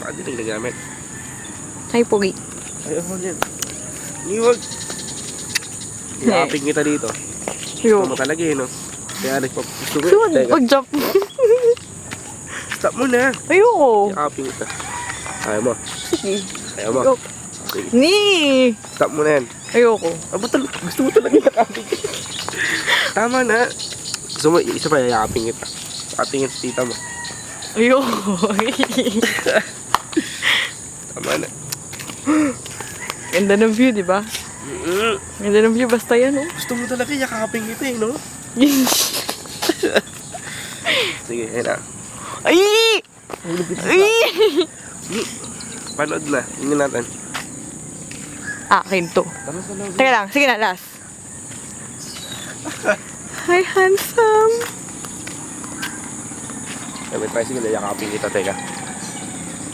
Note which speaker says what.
Speaker 1: Madinig na gamit.
Speaker 2: Ay, pugi.
Speaker 1: Ayaw mo yan. Iwag. Iapin kita dito.
Speaker 2: Yo.
Speaker 1: Gusto mo talaga no? Kaya gusto ko.
Speaker 2: Saan?
Speaker 1: Teka,
Speaker 2: Pag-jump.
Speaker 1: stop mo na.
Speaker 2: Ayoko.
Speaker 1: Iapin kita. Ayaw mo.
Speaker 2: Sige.
Speaker 1: Ayaw mo.
Speaker 2: Ayoko.
Speaker 1: Okay.
Speaker 2: Ni.
Speaker 1: Stop mo na yan.
Speaker 2: Ayoko.
Speaker 1: Gusto mo talaga iakapin kita. Tama na. Gusto mo, isa pa iakapin kita. Atingin sa tita mo.
Speaker 2: Ayoko.
Speaker 1: Tama na.
Speaker 2: Ganda ng view, di ba? Ganda ng view, basta yan, oh.
Speaker 1: Gusto mo talaga yakapin kita no? Sige, ayun na.
Speaker 2: Ay! Ay!
Speaker 1: Panood na. Tingnan natin.
Speaker 2: Akin to.
Speaker 1: Tara sa loob.
Speaker 2: Teka lang, sige na, last. Hi, handsome.
Speaker 1: May tricycle, yakapin kita, teka.